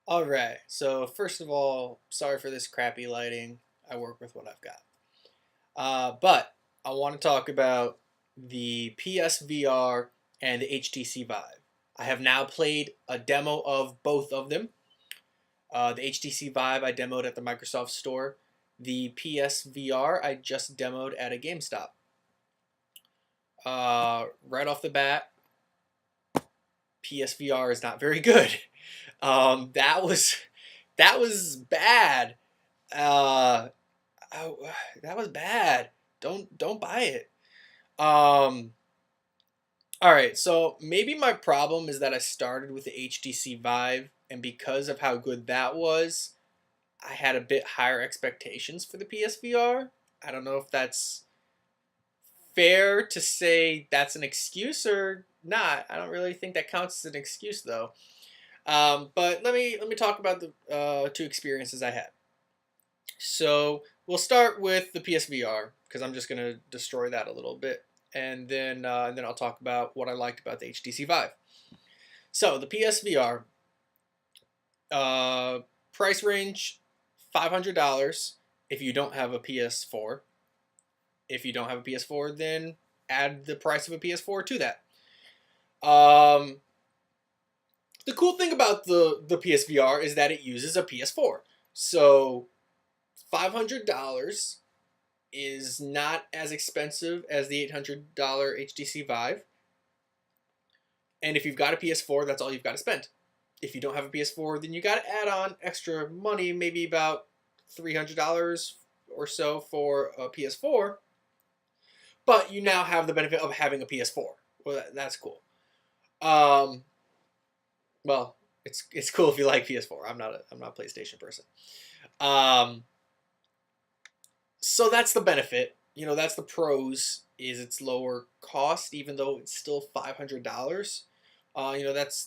All right. So first of all, sorry for this crappy lighting. I work with what I've got. But I want to talk about the PSVR and the HTC Vive. I have now played a demo of both of them. The HTC Vive I demoed at the Microsoft Store. The PSVR I just demoed at a GameStop. Right off the bat, PSVR is not very good. That was bad. Uh, Oh, that was bad. Don't buy it. Um, all right, so maybe my problem is that I started with the HTC Vive, and because of how good that was, I had a bit higher expectations for the PSVR. I don't know if that's fair to say that's an excuse or not. I don't really think that counts as an excuse though. But let me talk about the two experiences I had. So we'll start with the PSVR because I'm just gonna destroy that a little bit, and then I'll talk about what I liked about the HTC Vive. So the PSVR uh, price range $500 if you don't have a PS4. If you don't have a PS4, then add the price of a PS4 to that. Um, the cool thing about the PSVR is that it uses a PS4. So $500 is not as expensive as the $800 HTC Vive. And if you've got a PS4, that's all you've got to spend. If you don't have a PS4, then you got to add on extra money, maybe about $300 or so for a PS4. But you now have the benefit of having a PS4. Well, that's cool. Um, well, it's cool if you like PS4. I'm not a PlayStation person. Um, so that's the benefit. That's the pros. Is it's lower cost, even though it's still $500.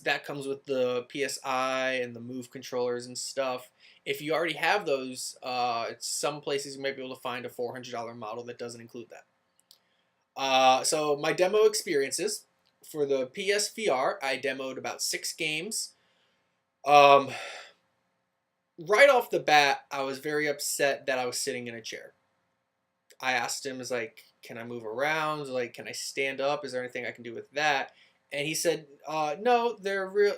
That comes with the PSI and the Move controllers and stuff. If you already have those, some places you might be able to find a $400 model that doesn't include that. So my demo experiences for the PSVR, I demoed about 6 games. Um, right off the bat, I was very upset that I was sitting in a chair. I asked him, "Is like, can I move around? Like, can I stand up? Is there anything I can do with that?" And he said, "No, they're real."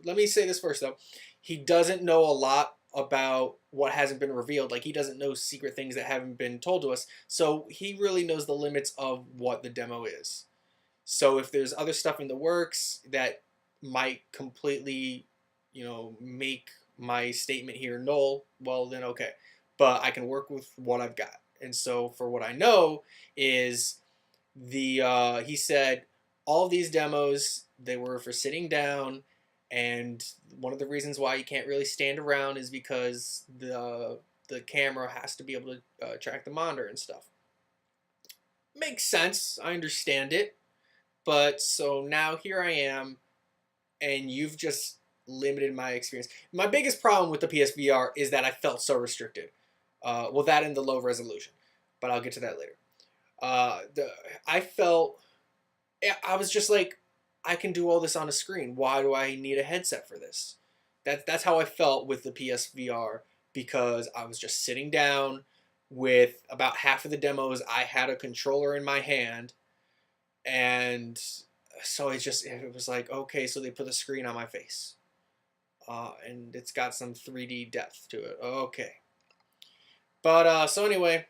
Let me say this first though, he doesn't know a lot about what hasn't been revealed. Like, he doesn't know secret things that haven't been told to us. So he really knows the limits of what the demo is. So if there's other stuff in the works that might completely, make my statement here null, well then okay. But I can work with what I've got. And so for what I know is he said all of these demos they were for sitting down, and one of the reasons why you can't really stand around is because the camera has to be able to track the monitor and stuff. Makes sense. I understand it. But so now here I am, and you've just limited my experience. My biggest problem with the PSVR is that I felt so restricted. Well, that and the low resolution, but I'll get to that later. The I felt I was just like, I can do all this on a screen. Why do I need a headset for this? That's how I felt with the PSVR because I was just sitting down with about half of the demos. I had a controller in my hand, and so it was like, okay, so they put a screen on my face, and it's got some 3D depth to it. Okay, but so anyway,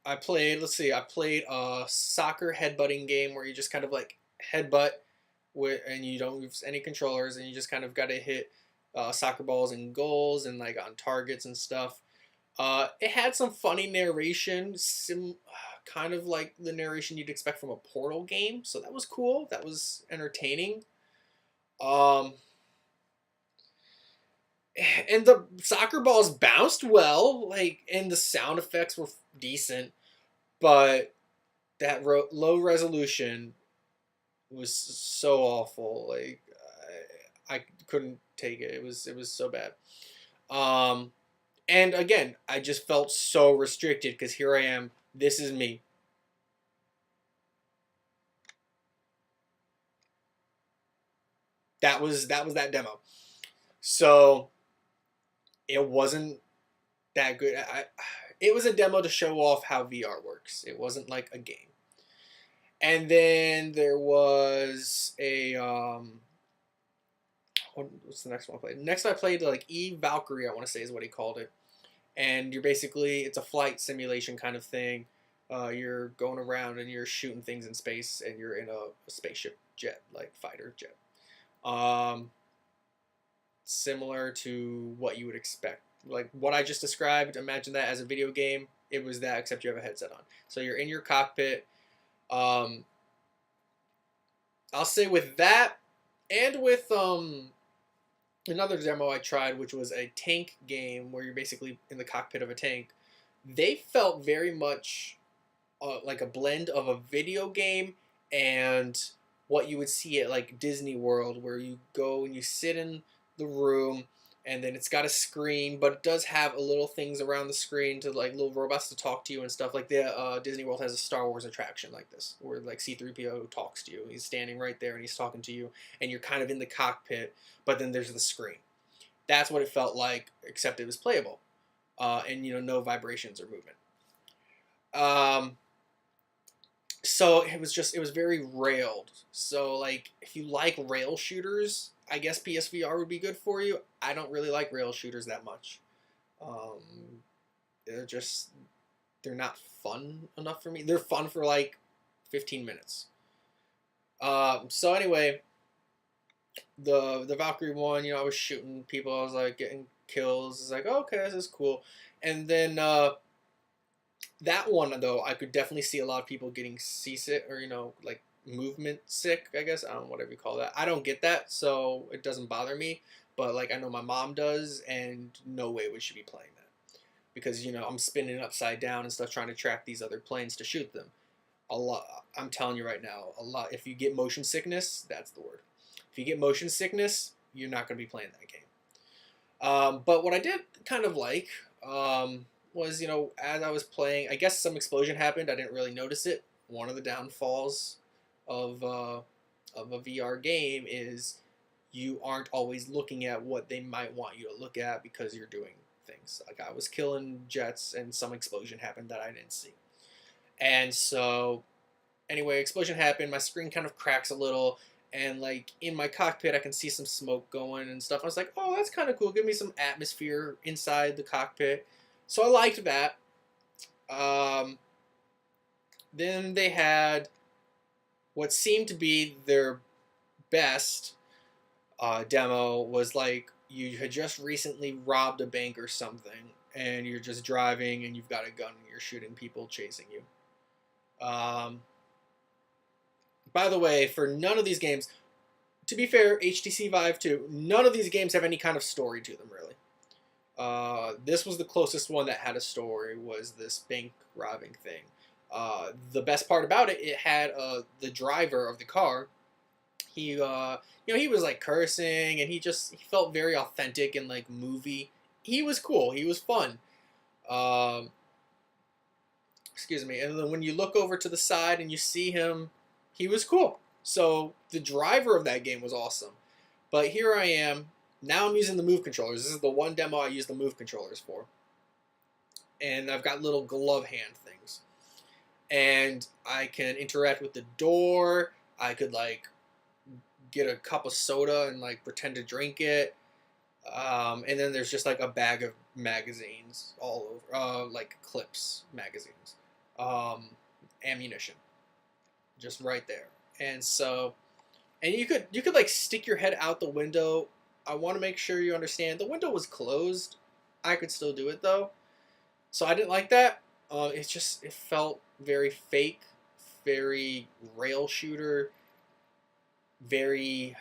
I played. Let's see, I played a soccer headbutting game where you just kind of like headbutt and you don't use any controllers, and you just kind of got to hit soccer balls and goals and like on targets and stuff. It had some funny narration, kind of like the narration you'd expect from a Portal game. So that was cool. That was entertaining. Um, and the soccer balls bounced well, like, and the sound effects were decent, but that low resolution was so awful. Like, I couldn't take it. It was so bad. Um, and again, I just felt so restricted because here I am. This is me. That was that demo. So it wasn't that good. It was a demo to show off how VR works. It wasn't like a game. And then there was a what's the next one I played? Next I played like Valkyrie, I want to say is what he called it. And you're basically, it's a flight simulation kind of thing. You're going around and you're shooting things in space, and you're in a spaceship jet, like fighter jet. Um, Similar to what you would expect. Like what I just described, imagine that as a video game. It was that, except you have a headset on. So you're in your cockpit. Um, I'll say with that, and with another demo I tried, which was a tank game where you're basically in the cockpit of a tank. They felt very much like a blend of a video game and what you would see at like Disney World, where you go and you sit in the room, and then it's got a screen, but it does have a little things around the screen to like little robots to talk to you and stuff. Like the Disney World has a Star Wars attraction like this, where like C-3PO talks to you. He's standing right there and he's talking to you, and you're kind of in the cockpit, but then there's the screen. That's what it felt like, except it was playable, and no vibrations or movement. So it was very railed. So like if you like rail shooters, I guess PSVR would be good for you. I don't really like rail shooters that much. Um, they're just they're not fun enough for me. They're fun for like 15 minutes. So anyway, the Valkyrie one, I was shooting people. I was like getting kills. It's like, oh, okay, this is cool. And then that one though, I could definitely see a lot of people getting seasick, or like movement sick, I guess. I don't know, whatever you call that. I don't get that, so it doesn't bother me. But like I know my mom does, and no way we should be playing that, because I'm spinning upside down and stuff trying to track these other planes to shoot them. A lot. I'm telling you right now, a lot. If you get motion sickness, that's the word. If you get motion sickness, you're not going to be playing that game. But what I did kind of like was, as I was playing, I guess some explosion happened. I didn't really notice it. One of the downfalls of a VR game is you aren't always looking at what they might want you to look at, because you're doing things. Like I was killing jets and some explosion happened that I didn't see. And so, anyway, explosion happened. My screen kind of cracks a little, and like in my cockpit, I can see some smoke going and stuff. I was like, oh, that's kind of cool. Give me some atmosphere inside the cockpit. So I liked that. Then they had what seemed to be their best demo, was like you had just recently robbed a bank or something, and you're just driving and you've got a gun and you're shooting people chasing you. By the way, for none of these games, to be fair, HTC Vive too, none of these games have any kind of story to them, really. This was the closest one that had a story, was this bank robbing thing. The best part about it, it had the driver of the car. He, he was like cursing, and he felt very authentic and like movie. He was cool. He was fun. Excuse me. And then when you look over to the side and you see him, he was cool. So the driver of that game was awesome. But here I am. Now I'm using the Move controllers. This is the one demo I use the Move controllers for. And I've got little glove hand things. And I can interact with the door. I could like get a cup of soda and like pretend to drink it. And then there's just like a bag of magazines all over, like clips, magazines, ammunition, just right there. And so, and you could like stick your head out the window. I want to make sure you understand the window was closed. I could still do it though, so I didn't like that. It felt very fake, very rail shooter, very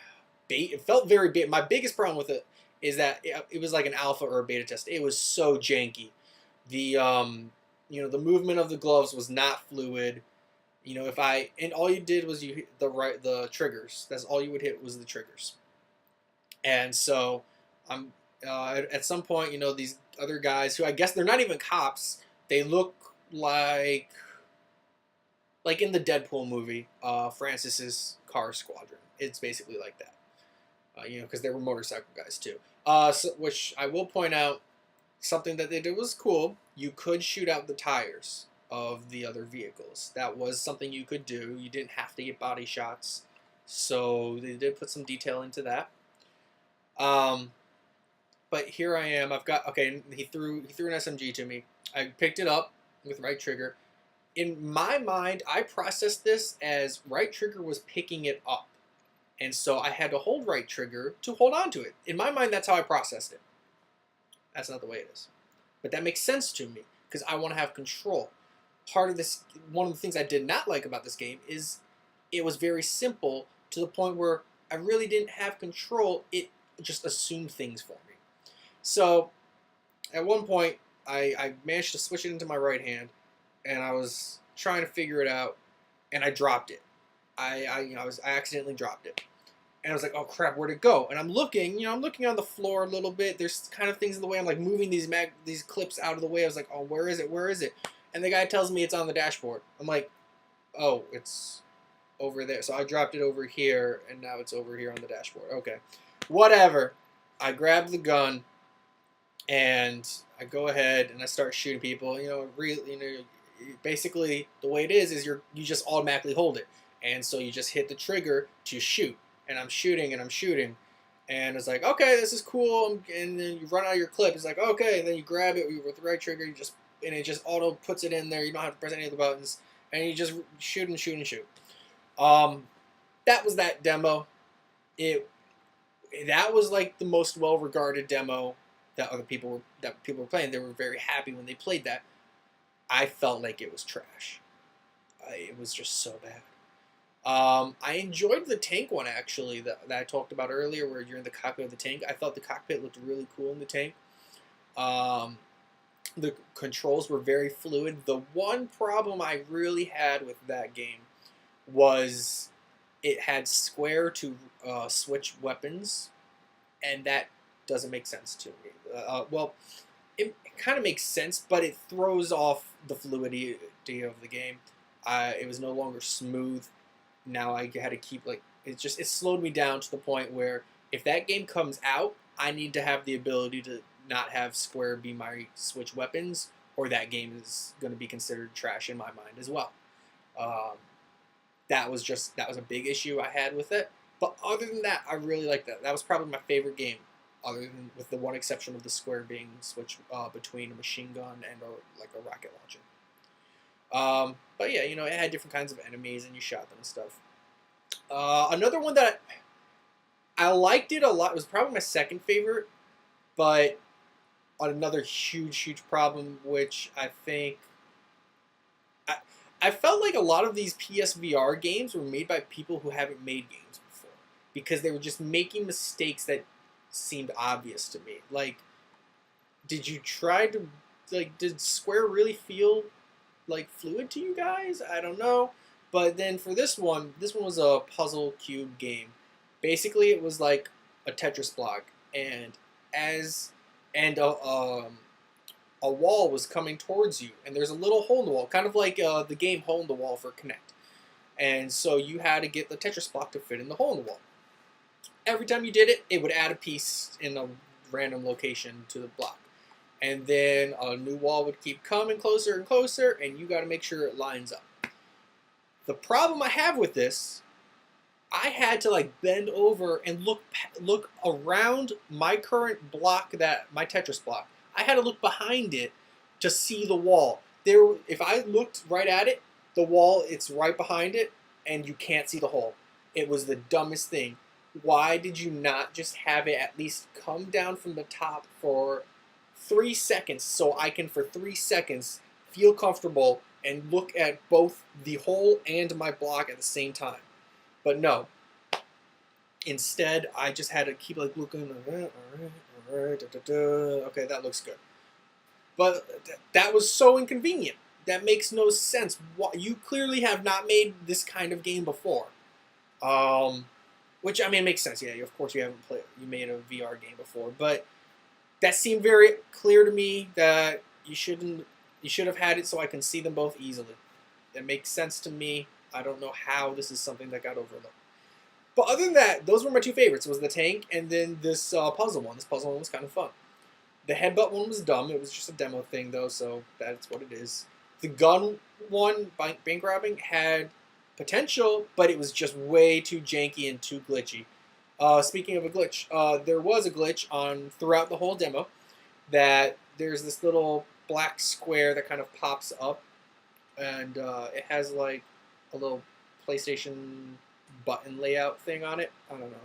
bait. It felt very bait. My biggest problem with it is that it was like an alpha or a beta test. It was so janky. The the movement of the gloves was not fluid. And all you did was you hit the triggers. That's all you would hit, was the triggers. And so I'm at some point, these other guys, who I guess they're not even cops. They look like in the Deadpool movie, Francis's car squadron. It's basically like that. because they were motorcycle guys too. Which I will point out, something that they did was cool. You could shoot out the tires of the other vehicles. That was something you could do. You didn't have to get body shots. So they did put some detail into that. But here I am. I've got, okay, he threw an SMG to me. I picked it up with right trigger. In my mind, I processed this as right trigger was picking it up. And so I had to hold right trigger to hold on to it. In my mind, that's how I processed it. That's not the way it is. But that makes sense to me because I want to have control. Part of this, one of the things I did not like about this game is it was very simple to the point where I really didn't have control. It just assumed things for me. So at one point, I managed to switch it into my right hand, and I was trying to figure it out, and I dropped it. I accidentally dropped it. And I was like, oh crap, where'd it go? And I'm looking on the floor a little bit. There's kind of things in the way. I'm like moving these clips out of the way. I was like, oh, where is it? Where is it? And the guy tells me it's on the dashboard. I'm like, oh, it's over there. So I dropped it over here, and now it's over here on the dashboard. Okay, whatever. I grab the gun, and I go ahead and I start shooting people. Basically the way it is you just automatically hold it, and so you just hit the trigger to shoot. And I'm shooting, and it's like, okay, this is cool. And then you run out of your clip. It's like, okay, and then you grab it with the right trigger, and it just auto puts it in there. You don't have to press any of the buttons, and you just shoot and shoot and shoot. That was that demo. That was like the most well-regarded demo that people were playing. They were very happy when they played that. I felt like it was trash. It was just so bad. I enjoyed the tank one, actually, that I talked about earlier, where you're in the cockpit of the tank. I thought the cockpit looked really cool in the tank. The controls were very fluid. The one problem I really had with that game was it had square to switch weapons, and that doesn't make sense to me. Well, it kind of makes sense, but it throws off the fluidity of the game. It was no longer smooth. Now I had to keep, it slowed me down to the point where if that game comes out, I need to have the ability to not have square be my switch weapons, or that game is going to be considered trash in my mind as well. That was a big issue I had with it. But other than that, I really liked that. That was probably my favorite game, other than with the one exception of the square being switched between a machine gun and a rocket launcher. But yeah, it had different kinds of enemies, and you shot them and stuff. Another one that I liked it a lot. It was probably my second favorite, but another huge problem, which I think I felt like a lot of these PSVR games were made by people who haven't made games before, because they were just making mistakes that seemed obvious to me. Like, did you try to, did Square really feel fluid to you guys? I don't know. But then for this one was a puzzle cube game. Basically, it was like a Tetris block, and a wall was coming towards you, and there's a little hole in the wall, kind of like the game Hole in the Wall for Kinect. And so you had to get the Tetris block to fit in the hole in the wall. Every time you did it, it would add a piece in a random location to the block. And then a new wall would keep coming closer and closer, and you got to make sure it lines up. The problem I have with this, I had to like bend over and look around my current block, my Tetris block. I had to look behind it to see the wall. If I looked right at it, the wall, it's right behind it, and you can't see the hole. It was the dumbest thing. Why did you not just have it at least come down from the top for 3 seconds, so I can, for 3 seconds, feel comfortable and look at both the hole and my block at the same time? But no. Instead, I just had to keep like looking. Okay, that looks good. But that was so inconvenient. That makes no sense. You clearly have not made this kind of game before. Which, I mean, makes sense. Yeah, of course you haven't you made a VR game before, but that seemed very clear to me that you should have had it so I can see them both easily. That makes sense to me. I don't know how this is something that got overlooked. But other than that, those were my two favorites. Was the tank and then this puzzle one. This puzzle one was kind of fun. The headbutt one was dumb. It was just a demo thing though, so that's what it is. The gun one, bank robbing, had potential, but it was just way too janky and too glitchy. Speaking of a glitch, there was a glitch on throughout the whole demo that there's this little black square that kind of pops up, and it has like a little PlayStation button layout thing on it. I don't know.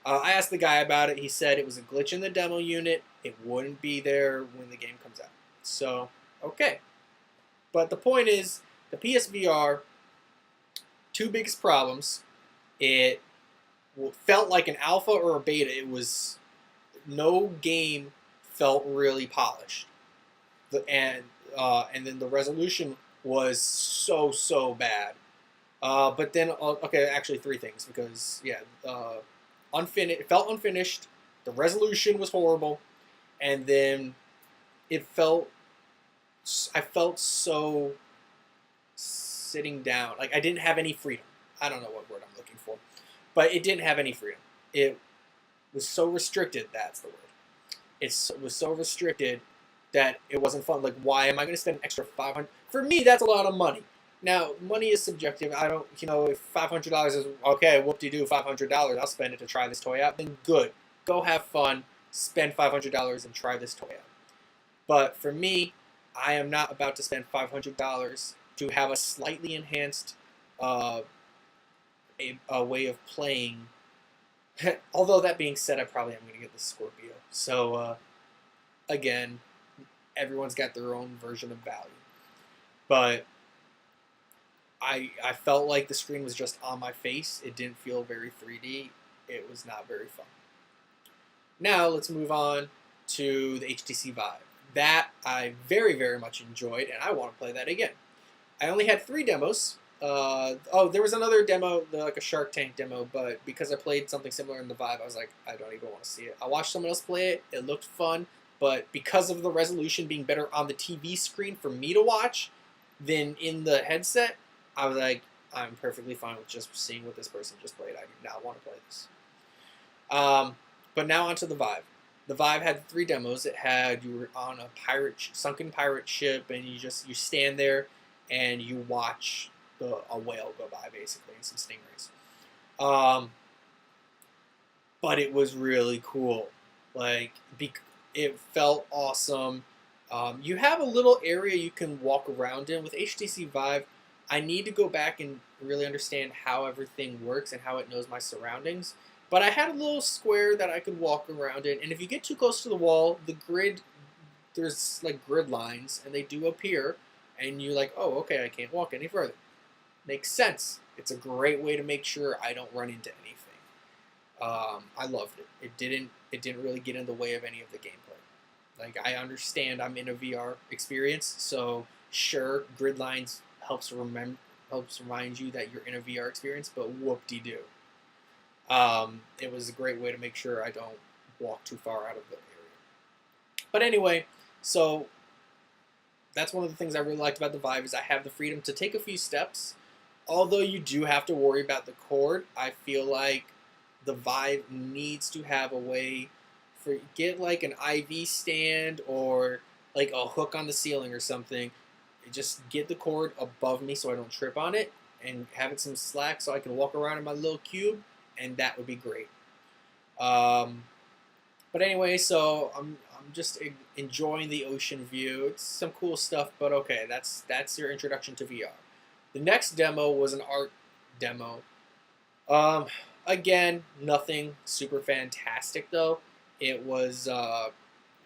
I asked the guy about it. He said it was a glitch in the demo unit. It wouldn't be there when the game comes out. So, okay. But the point is, the PSVR, two biggest problems. It felt like an alpha or a beta. It was, no game felt really polished. And then the resolution was so bad. But then, okay, actually three things, because, yeah, it felt unfinished, the resolution was horrible, and then I felt so sitting down. Like, I didn't have any freedom. I don't know what word I'm looking for. But it didn't have any freedom. It was so restricted, that's the word. It was so restricted that it wasn't fun. Like, why am I going to spend an extra $500? For me, that's a lot of money. Now, money is subjective. I don't, if $500 is, okay, whoop-de-doo, $500, I'll spend it to try this toy out, then good. Go have fun, spend $500 and try this toy out. But for me, I am not about to spend $500 to have a slightly enhanced a way of playing. Although, that being said, I probably am going to get the Scorpio. So, again, everyone's got their own version of value. But I felt like the screen was just on my face. It didn't feel very 3D. It was not very fun. Now let's move on to the HTC Vive. That I very, very much enjoyed, and I want to play that again. I only had 3 demos. There was another demo, like a Shark Tank demo, but because I played something similar in the Vive, I was like, I don't even want to see it. I watched someone else play it. It looked fun, but because of the resolution being better on the TV screen for me to watch than in the headset, I was like, I'm perfectly fine with just seeing what this person just played. I do not want to play this. But now onto the Vive. The Vive had 3 demos. It had, you were on a sunken pirate ship, and you stand there and you watch a whale go by, basically, and some stingrays. But it was really cool. Like, it felt awesome. You have a little area you can walk around in. With HTC Vive, I need to go back and really understand how everything works and how it knows my surroundings. But I had a little square that I could walk around in, and if you get too close to the wall, there's like grid lines, and they do appear, and you're like, oh, okay, I can't walk any further. Makes sense. It's a great way to make sure I don't run into anything. I loved it. It didn't really get in the way of any of the gameplay. Like, I understand I'm in a VR experience, so sure, grid lines helps remind you that you're in a VR experience, but whoop-de-doo. It was a great way to make sure I don't walk too far out of the area. But anyway, so that's one of the things I really liked about the Vive, is I have the freedom to take a few steps. Although you do have to worry about the cord, I feel like the Vive needs to have a way for, get like an IV stand or like a hook on the ceiling or something. Just get the cord above me so I don't trip on it, and have it some slack so I can walk around in my little cube, and that would be great. But anyway, so I'm just enjoying the ocean view. It's some cool stuff, but okay, that's your introduction to VR. The next demo was an art demo. Again, nothing super fantastic though. It was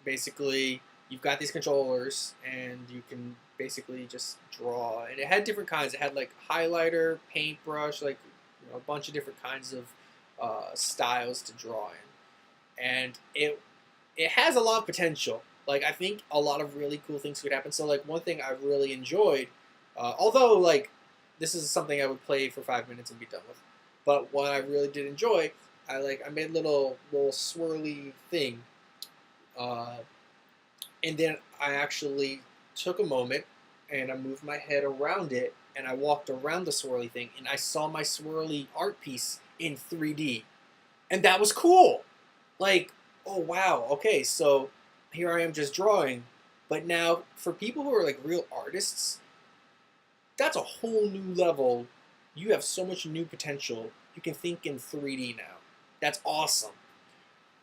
basically, you've got these controllers and you can basically just draw, and it had different kinds. It had like highlighter, paintbrush, like a bunch of different kinds of styles to draw in, and it has a lot of potential. Like, I think a lot of really cool things could happen. So like, one thing I really enjoyed, although like this is something I would play for 5 minutes and be done with, but what I really did enjoy, I made a little swirly thing, and then I actually took a moment and I moved my head around it, and I walked around the swirly thing, and I saw my swirly art piece in 3D. And that was cool. Like, oh wow, okay, so here I am just drawing. But now, for people who are like real artists, that's a whole new level. You have so much new potential. You can think in 3D now. That's awesome.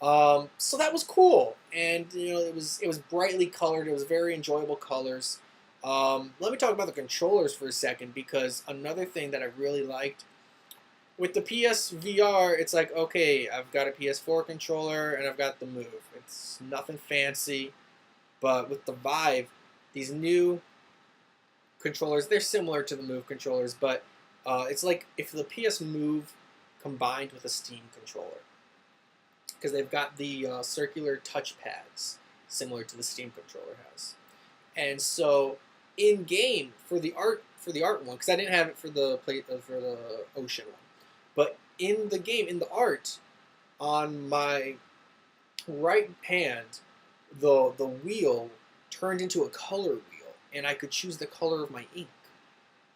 So that was cool, and it was brightly colored. It was very enjoyable colors. Let me talk about the controllers for a second, because another thing that I really liked with the PSVR, it's like, okay, I've got a PS4 controller and I've got the Move. It's nothing fancy, but with the Vive, these new controllers, they're similar to the Move controllers, but it's like if the PS Move combined with a Steam controller, because they've got the circular touch pads similar to the Steam controller has. And so in game for the art one, because I didn't have it for the Ocean one, but in the game, in the art, on my right hand, the wheel turned into a color wheel, and I could choose the color of my ink.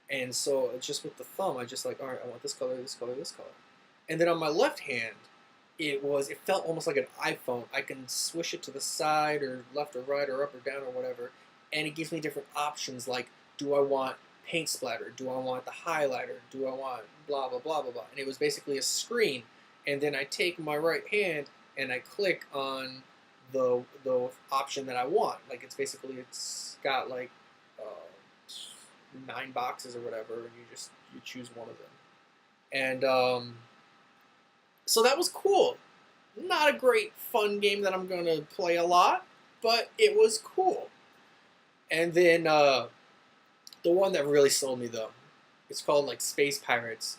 And so just with the thumb, I just like, all right, I want this color, this color, this color. And then on my left hand, it felt almost like an iPhone. I can swish it to the side or left or right or up or down or whatever, and it gives me different options like, do I want paint splatter? Do I want the highlighter? Do I want blah, blah, blah, blah, blah? And it was basically a screen, and then I take my right hand and I click on the option that I want. Like it's got like 9 boxes or whatever, and you choose one of them. And so that was cool. Not a great fun game that I'm going to play a lot, but it was cool. And then the one that really sold me, though, it's called like Space Pirates.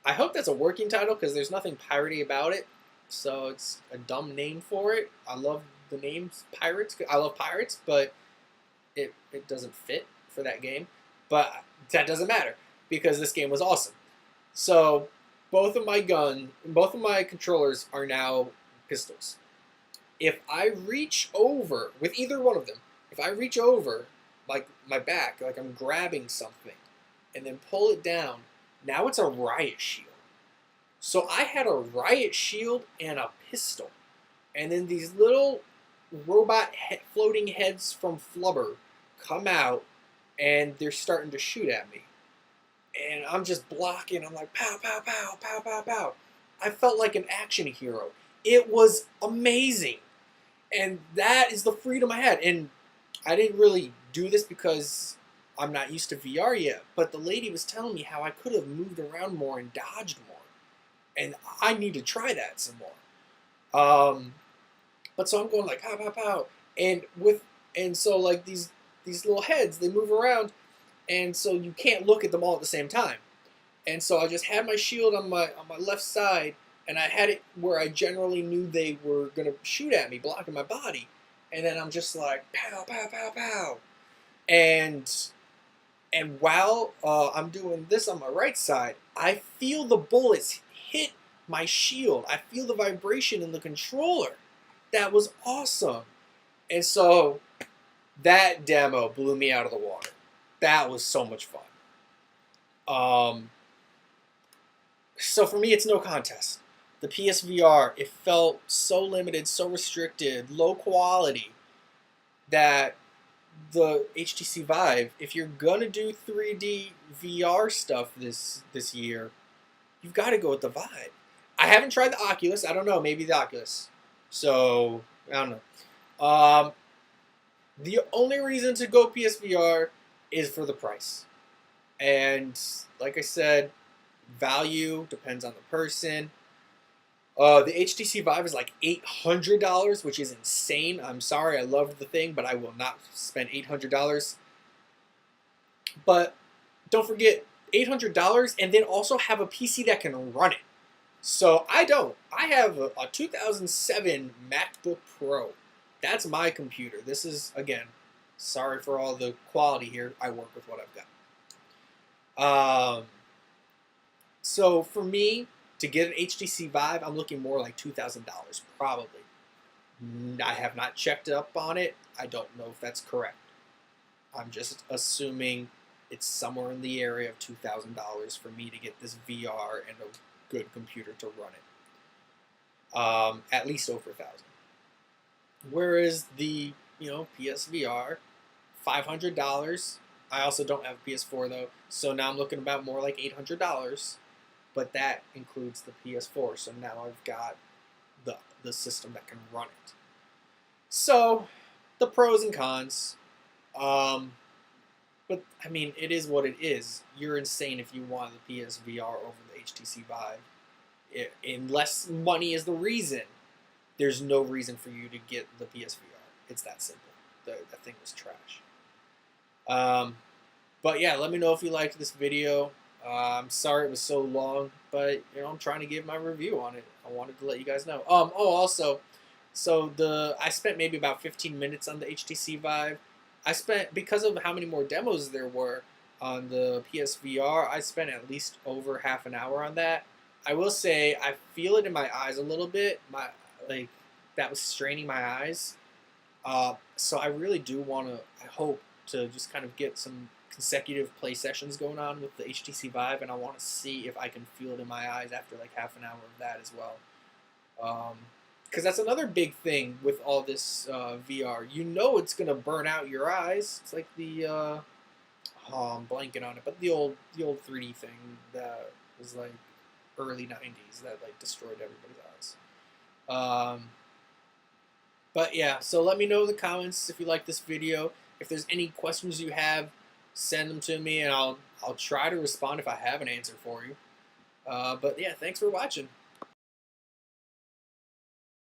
I hope that's a working title, because there's nothing piratey about it, so it's a dumb name for it. I love the names Pirates. I love pirates, but it doesn't fit for that game. But that doesn't matter, because this game was awesome. So both of my controllers are now pistols. If I reach over with either one of them, if I reach over like my back, like I'm grabbing something, and then pull it down, now it's a riot shield. So I had a riot shield and a pistol, and then these little robot floating heads from Flubber come out, and they're starting to shoot at me. And I'm just blocking. I'm like, pow, pow, pow, pow, pow, pow. I felt like an action hero. It was amazing. And that is the freedom I had. And I didn't really do this because I'm not used to VR yet. But the lady was telling me how I could have moved around more and dodged more. And I need to try that some more. But so I'm going like, pow, pow, pow. And so like these little heads, they move around. And so you can't look at them all at the same time. And so I just had my shield on my left side, and I had it where I generally knew they were going to shoot at me, blocking my body. And then I'm just like, pow, pow, pow, pow. And while I'm doing this on my right side, I feel the bullets hit my shield. I feel the vibration in the controller. That was awesome. And so that demo blew me out of the water. That was so much fun. So for me, it's no contest. The PSVR, it felt so limited, so restricted, low quality, that the HTC Vive, if you're gonna do 3D VR stuff this year, you've got to go with the Vive. I haven't tried the Oculus. I don't know. Maybe the Oculus. So I don't know. The only reason to go PSVR is for the price. And like I said, value depends on the person. The HTC Vive is like $800, which is insane. I'm sorry, I love the thing, but I will not spend $800. But don't forget, $800, and then also have a PC that can run it. So I don't. I have a 2007 MacBook Pro. That's my computer. This is, again, sorry for all the quality here. I work with what I've got. So for me, to get an HTC Vive, I'm looking more like $2,000, probably. I have not checked up on it. I don't know if that's correct. I'm just assuming it's somewhere in the area of $2,000 for me to get this VR and a good computer to run it. At least over 1,000. Whereas the PSVR, $500. I also don't have a PS4 though, so now I'm looking about more like $800. But that includes the PS4, so now I've got the system that can run it. So the pros and cons. But I mean, it is what it is. You're insane if you want the PSVR over the HTC Vive. Unless money is the reason, there's no reason for you to get the PSVR. It's that simple. The thing was trash. But yeah, let me know if you liked this video. I'm sorry it was so long, but I'm trying to give my review on it. I wanted to let you guys know. Also, so I spent maybe about 15 minutes on the HTC Vive. Because of how many more demos there were on the PSVR, I spent at least over half an hour on that. I will say I feel it in my eyes a little bit. That was straining my eyes. So I really do want to. I hope to just kind of get some consecutive play sessions going on with the HTC Vive, and I want to see if I can feel it in my eyes after like half an hour of that as well. Because that's another big thing with all this VR. It's gonna burn out your eyes. It's like the I'm blanking on it, but the old 3D thing that was like early 90s that like destroyed everybody's eyes. But yeah, so let me know in the comments if you like this video. If there's any questions you have, send them to me, and I'll try to respond if I have an answer for you. But yeah, thanks for watching.